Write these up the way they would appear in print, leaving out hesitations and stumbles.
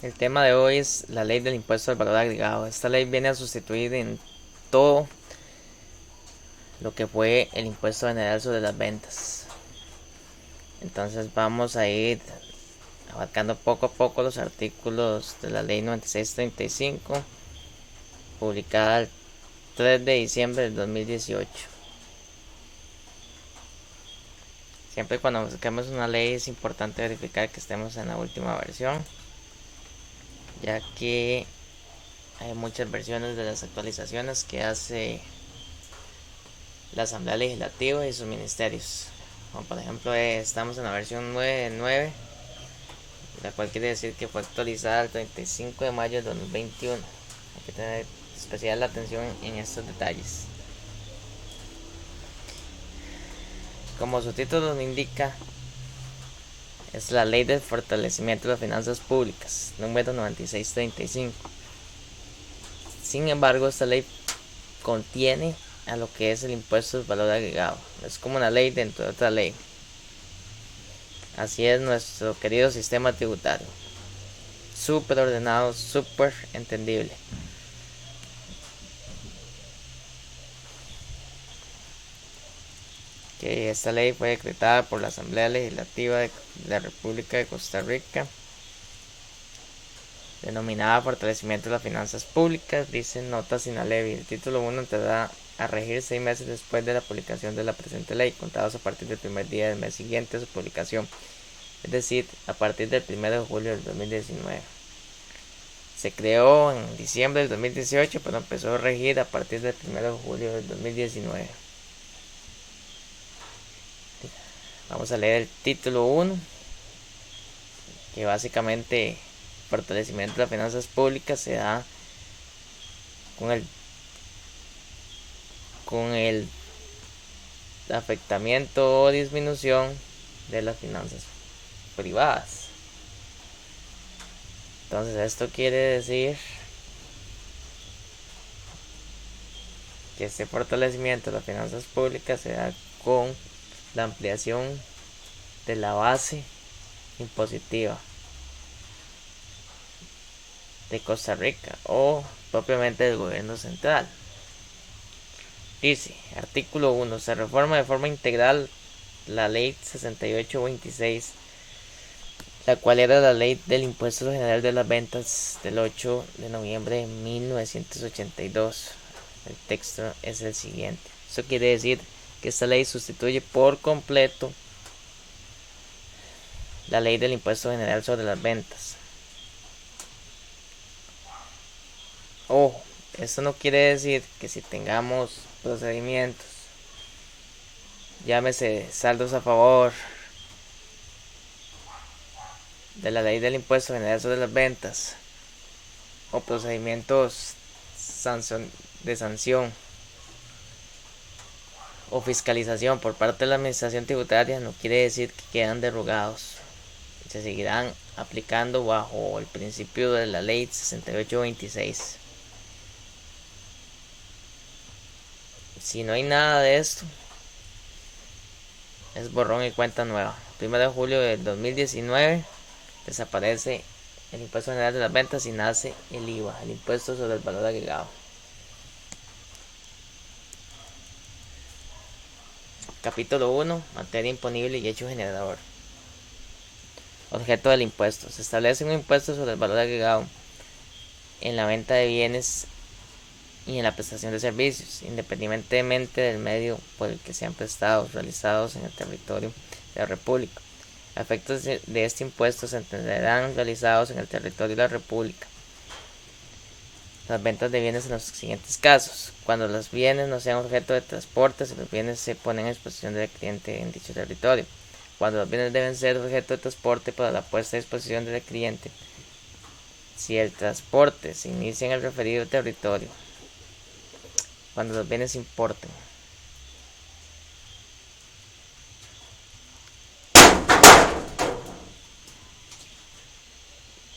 El tema de hoy es la ley del impuesto al valor agregado. Esta ley viene a sustituir en todo lo que fue el impuesto general sobre las ventas. Entonces vamos a ir abarcando poco a poco los artículos de la ley 9635, publicada el 3 de diciembre del 2018. Siempre cuando saquemos una ley es importante verificar que estemos en la última versión, ya que hay muchas versiones de las actualizaciones que hace la Asamblea Legislativa y sus ministerios. Como por ejemplo, estamos en la versión 9.9, la cual quiere decir que fue actualizada el 35 de mayo de 2021. Hay que tener especial atención en estos detalles. Como su título nos indica, es la Ley del Fortalecimiento de las Finanzas Públicas, número 9635. Sin embargo, esta ley contiene a lo que es el impuesto del valor agregado. Es como una ley dentro de otra ley. Así es nuestro querido sistema tributario. Súper ordenado, súper entendible. Que esta ley fue decretada por la Asamblea Legislativa de la República de Costa Rica, denominada Fortalecimiento de las Finanzas Públicas, dice nota sin ley. El título 1 entrará a regir 6 meses después de la publicación de la presente ley, contados a partir del primer día del mes siguiente a su publicación, es decir, a partir del 1 de julio del 2019. Se creó en diciembre del 2018, pero empezó a regir a partir del 1 de julio del 2019. Vamos a leer el título 1, que básicamente fortalecimiento de las finanzas públicas se da con el afectamiento o disminución de las finanzas privadas. Entonces esto quiere decir que este fortalecimiento de las finanzas públicas se da con la ampliación de la base impositiva de Costa Rica o propiamente del gobierno central. Dice, artículo 1, se reforma de forma integral la ley 6826, la cual era la ley del impuesto general de las ventas del 8 de noviembre de 1982. El texto es el siguiente. Eso quiere decir que esta ley sustituye por completo la ley del impuesto general sobre las ventas. Ojo, esto no quiere decir que si tengamos procedimientos, llámese saldos a favor de la ley del impuesto general sobre las ventas o procedimientos de sanción o fiscalización por parte de la administración tributaria, no quiere decir que quedan derogados. Se seguirán aplicando bajo el principio de la ley 6826. Si no hay nada de esto, es borrón y cuenta nueva. 1 de julio del 2019 desaparece el impuesto general de las ventas y nace el IVA, el impuesto sobre el valor agregado. Capítulo 1, materia imponible y hecho generador. Objeto del impuesto. Se establece un impuesto sobre el valor agregado en la venta de bienes y en la prestación de servicios, independientemente del medio por el que sean prestados, realizados en el territorio de la República. A efectos de este impuesto se entenderán realizados en el territorio de la República las ventas de bienes en los siguientes casos: cuando los bienes no sean objeto de transporte, si los bienes se ponen a disposición del cliente en dicho territorio; cuando los bienes deben ser objeto de transporte para la puesta a disposición del cliente, si el transporte se inicia en el referido territorio; cuando los bienes importen.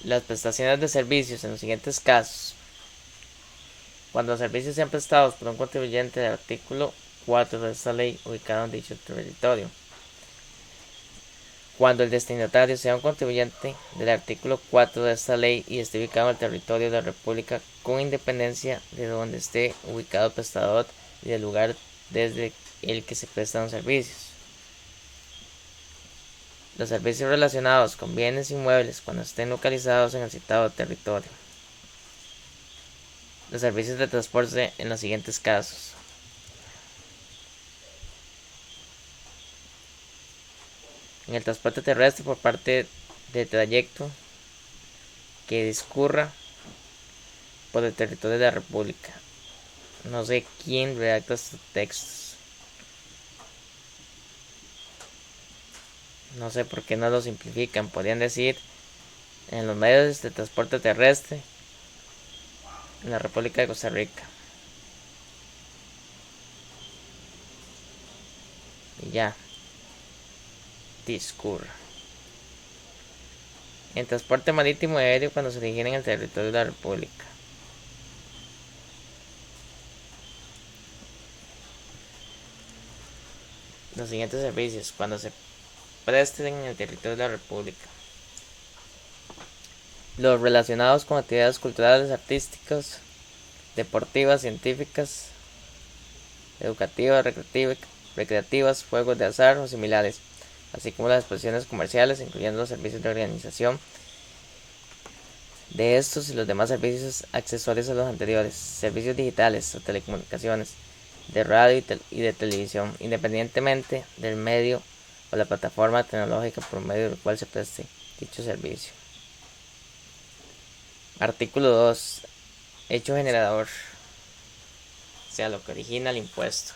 Las prestaciones de servicios en los siguientes casos: cuando los servicios sean prestados por un contribuyente del artículo 4 de esta ley ubicado en dicho territorio; cuando el destinatario sea un contribuyente del artículo 4 de esta ley y esté ubicado en el territorio de la República con independencia de donde esté ubicado el prestador y del lugar desde el que se prestan servicios. Los servicios relacionados con bienes inmuebles cuando estén localizados en el citado territorio. Los servicios de transporte en los siguientes casos. En el transporte terrestre por parte del trayecto que discurra por el territorio de la República. No sé quién redacta estos textos. No sé por qué no lo simplifican. Podrían decir en los medios de transporte terrestre en la República de Costa Rica. Y ya. Discurra. En transporte marítimo y aéreo cuando se origina en el territorio de la República. Los siguientes servicios cuando se presten en el territorio de la República. Los relacionados con actividades culturales, artísticas, deportivas, científicas, educativas, recreativas, juegos de azar o similares, así como las exposiciones comerciales, incluyendo los servicios de organización de estos y los demás servicios accesorios a los anteriores, servicios digitales o telecomunicaciones, de radio y de televisión, independientemente del medio o la plataforma tecnológica por medio del cual se preste dicho servicio. Artículo 2. Hecho generador, o sea, lo que origina el impuesto.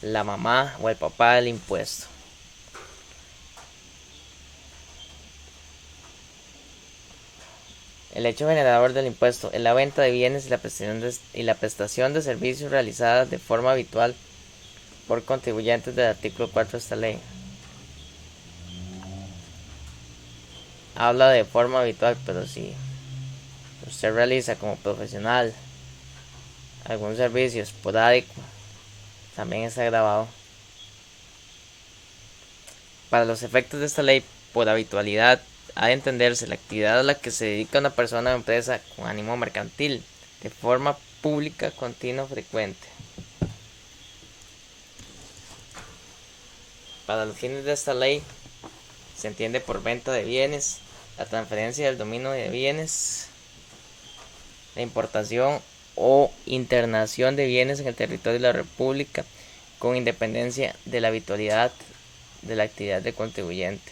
La mamá o el papá del impuesto. El hecho generador del impuesto es la venta de bienes y la prestación de servicios realizadas de forma habitual por contribuyentes del artículo 4 de esta ley. Habla de forma habitual, pero si usted realiza como profesional algún servicio esporádico, también está grabado. Para los efectos de esta ley, por habitualidad, ha de entenderse la actividad a la que se dedica una persona o empresa con ánimo mercantil, de forma pública, continua, frecuente. Para los fines de esta ley, se entiende por venta de bienes, la transferencia del dominio de bienes, la importación o internación de bienes en el territorio de la República, con independencia de la habitualidad de la actividad del contribuyente.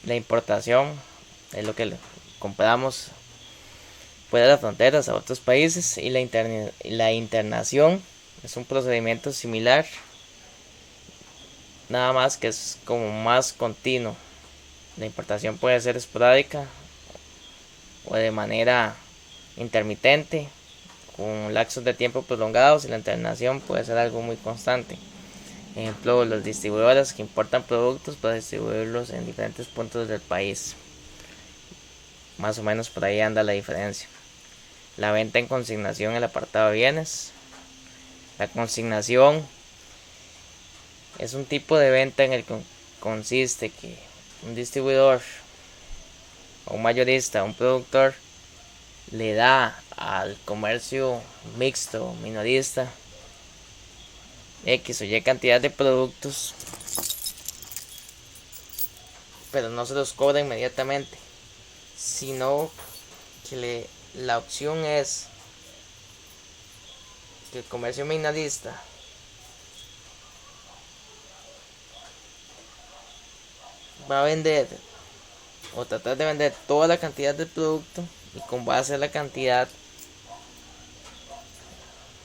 La importación es lo que compramos fuera de las fronteras a otros países, y la internación es un procedimiento similar, nada más que es como más continuo. La importación puede ser esporádica o de manera intermitente, con lapsos de tiempo prolongados, y la internación puede ser algo muy constante. Ejemplo, los distribuidores que importan productos para distribuirlos en diferentes puntos del país. Más o menos por ahí anda la diferencia. La venta en consignación, el apartado de bienes. La consignación es un tipo de venta en el que consiste que un distribuidor o un mayorista o un productor le da al comercio mixto minorista X o Y cantidad de productos, pero no se los cobra inmediatamente, sino que la opción es que el comercio minorista va a vender o tratar de vender toda la cantidad de producto, y con base a la cantidad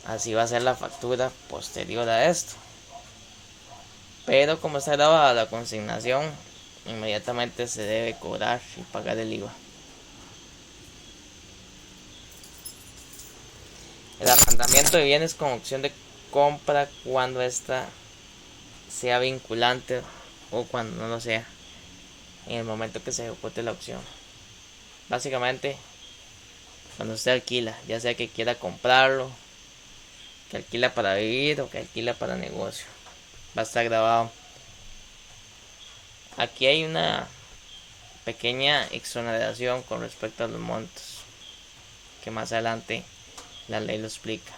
así va a ser la factura posterior a esto. Pero como está grabada la consignación, inmediatamente se debe cobrar y pagar el IVA. El arrendamiento de bienes con opción de compra cuando ésta sea vinculante o cuando no lo sea, en el momento que se ejecute la opción. Básicamente, cuando usted alquila, ya sea que quiera comprarlo, que alquila para vivir o que alquila para negocio, va a estar grabado. Aquí hay una pequeña exoneración con respecto a los montos, que más adelante la ley lo explica.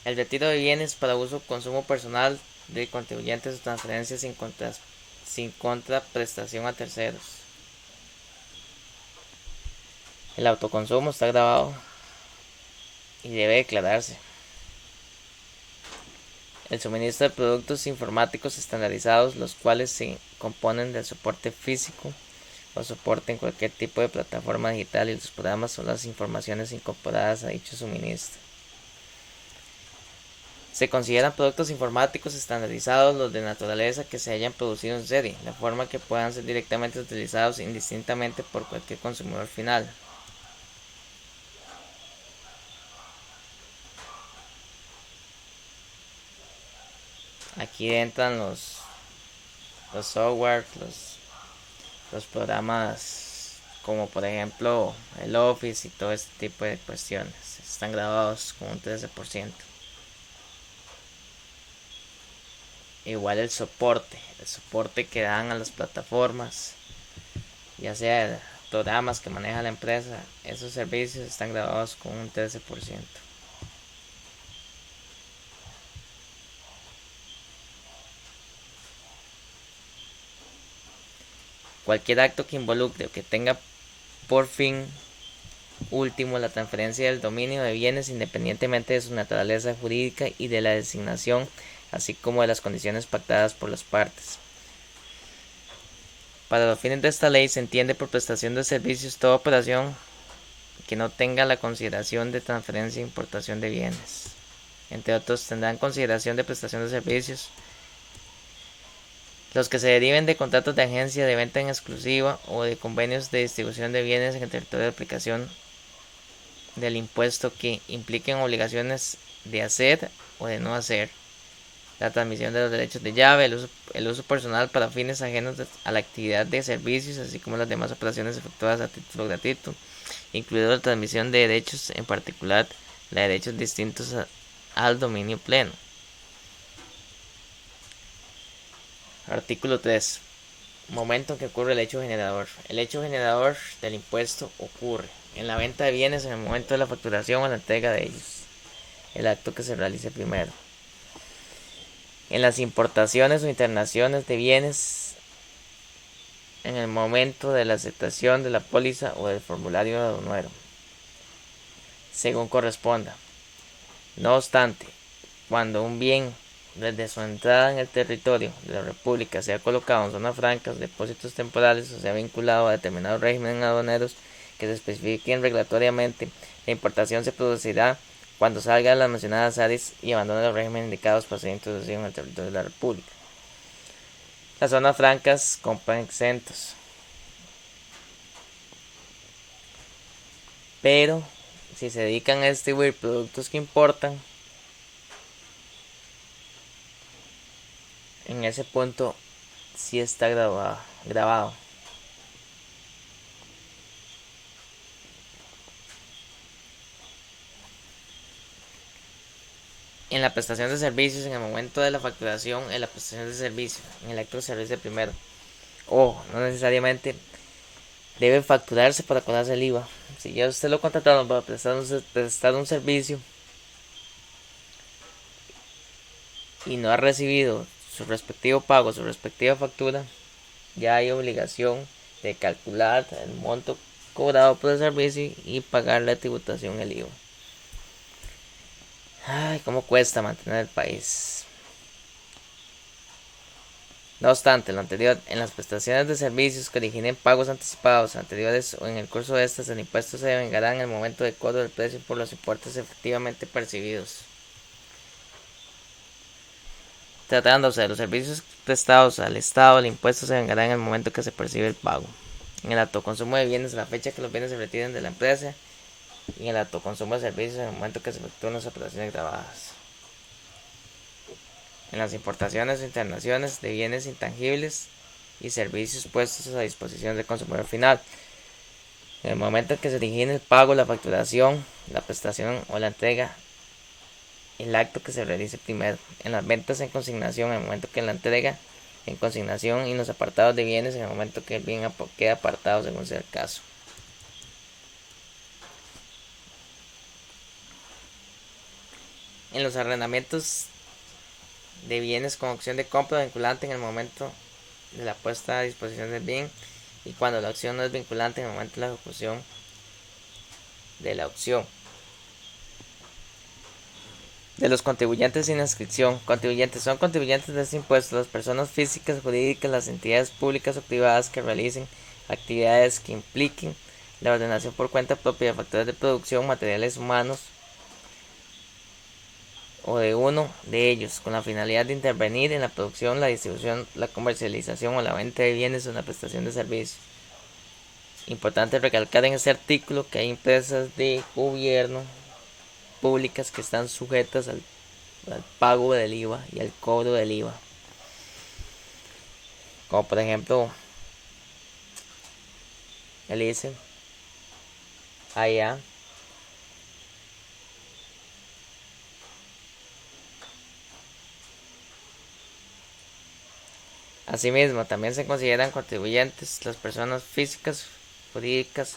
El retiro de bienes para uso o consumo personal de contribuyentes o transferencias sin contraprestación a terceros. El autoconsumo está grabado y debe declararse. El suministro de productos informáticos estandarizados, los cuales se componen del soporte físico o soporte en cualquier tipo de plataforma digital, y los programas son las informaciones incorporadas a dicho suministro. Se consideran productos informáticos estandarizados los de naturaleza que se hayan producido en serie, de forma que puedan ser directamente utilizados indistintamente por cualquier consumidor final. Aquí entran los software, los programas como por ejemplo el Office y todo este tipo de cuestiones. Están grabados con un 13%. Igual el soporte que dan a las plataformas, ya sea programas que maneja la empresa, esos servicios están grabados con un 13%. Cualquier acto que involucre o que tenga por fin último la transferencia del dominio de bienes, independientemente de su naturaleza jurídica y de la designación, así como de las condiciones pactadas por las partes. Para los fines de esta ley se entiende por prestación de servicios toda operación que no tenga la consideración de transferencia e importación de bienes. Entre otros, tendrán consideración de prestación de servicios los que se deriven de contratos de agencia de venta en exclusiva o de convenios de distribución de bienes en el territorio de aplicación del impuesto que impliquen obligaciones de hacer o de no hacer, la transmisión de los derechos de llave, el uso personal para fines ajenos a la actividad de servicios, así como las demás operaciones efectuadas a título gratuito, incluido la transmisión de derechos, en particular la de derechos distintos al dominio pleno. Artículo 3. Momento en que ocurre el hecho generador. El hecho generador del impuesto ocurre en la venta de bienes, en el momento de la facturación o la entrega de ellos, el acto que se realice primero. En las importaciones o internaciones de bienes, en el momento de la aceptación de la póliza o del formulario aduanero, según corresponda. No obstante, cuando un bien desde su entrada en el territorio de la República sea colocado en zonas francas, depósitos temporales o sea vinculado a determinados regímenes aduaneros que se especifiquen regulatoriamente, la importación se producirá cuando salga de las mencionadas áreas y abandone los regímenes indicados para ser introducido en el territorio de la República. Las zonas francas compran exentos, pero si se dedican a distribuir productos que importan, en ese punto sí está grabado. En la prestación de servicios, en el momento de la facturación, en la prestación de servicios, en el acto de servicio primero. O no necesariamente debe facturarse para cobrarse el IVA. Si ya usted lo contrataron para prestar un servicio y no ha recibido su respectivo pago, su respectiva factura, ya hay obligación de calcular el monto cobrado por el servicio y pagar la tributación, el IVA. Ay, cómo cuesta mantener el país. No obstante lo anterior, en las prestaciones de servicios que originen pagos anticipados anteriores o en el curso de estas, el impuesto se vengará en el momento de cobro del precio por los importes efectivamente percibidos. Tratándose de los servicios prestados al Estado, el impuesto se vengará en el momento que se percibe el pago. En el autoconsumo de bienes, la fecha que los bienes se retiren de la empresa, y en el autoconsumo de servicios, en el momento que se efectúen las operaciones grabadas. En las importaciones o internaciones de bienes intangibles y servicios puestos a disposición del consumidor final, en el momento en que se origine el pago, la facturación, la prestación o la entrega el acto que se realice primero. En las ventas en consignación, en el momento que la entrega en consignación, y en los apartados de bienes, en el momento que el bien queda apartado según sea el caso. En los arrendamientos de bienes con opción de compra vinculante en el momento de la puesta a disposición del bien, y cuando la opción no es vinculante en el momento de la ejecución de la opción. De los contribuyentes sin inscripción. Contribuyentes son contribuyentes de este impuesto las personas físicas, jurídicas, las entidades públicas o privadas que realicen actividades que impliquen la ordenación por cuenta propia de factores de producción, materiales humanos o de uno de ellos, con la finalidad de intervenir en la producción, la distribución, la comercialización o la venta de bienes o en la prestación de servicios. Importante recalcar en este artículo que hay empresas de gobierno públicas que están sujetas al pago del IVA y al cobro del IVA, como por ejemplo el ICE, AIA, asimismo también se consideran contribuyentes las personas físicas, jurídicas,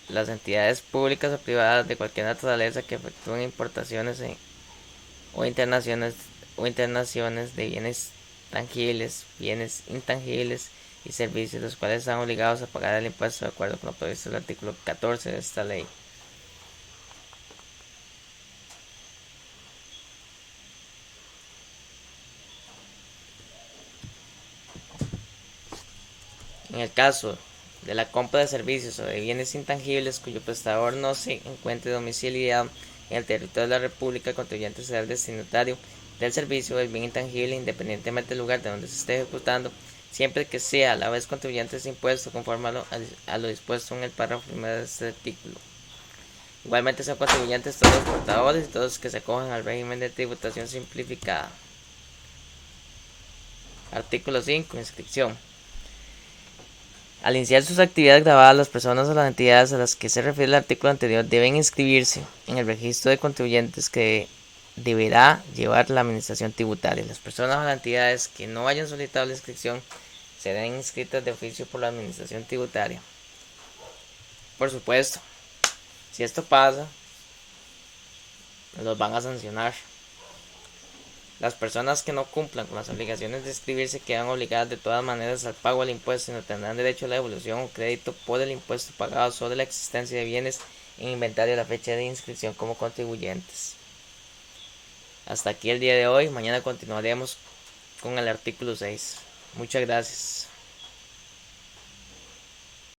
las entidades públicas o privadas de cualquier naturaleza que efectúen importaciones o internaciones de bienes tangibles, bienes intangibles y servicios, los cuales están obligados a pagar el impuesto de acuerdo con lo previsto en el artículo 14 de esta ley. En el caso de la compra de servicios o de bienes intangibles cuyo prestador no se encuentre domiciliado en el territorio de la República, el contribuyente será el destinatario del servicio del bien intangible independientemente del lugar de donde se esté ejecutando, siempre que sea a la vez contribuyente de ese impuesto conforme a lo dispuesto en el párrafo primero de este artículo. Igualmente son contribuyentes todos los portadores y todos los que se acojan al régimen de tributación simplificada. Artículo 5. Inscripción. Al iniciar sus actividades grabadas, las personas o las entidades a las que se refiere el artículo anterior deben inscribirse en el registro de contribuyentes que deberá llevar la administración tributaria. Las personas o las entidades que no hayan solicitado la inscripción serán inscritas de oficio por la administración tributaria. Por supuesto, si esto pasa, los van a sancionar. Las personas que no cumplan con las obligaciones de inscribirse quedan obligadas de todas maneras al pago del impuesto y no tendrán derecho a la devolución o crédito por el impuesto pagado sobre la existencia de bienes en inventario a la fecha de inscripción como contribuyentes. Hasta aquí el día de hoy. Mañana continuaremos con el artículo 6. Muchas gracias.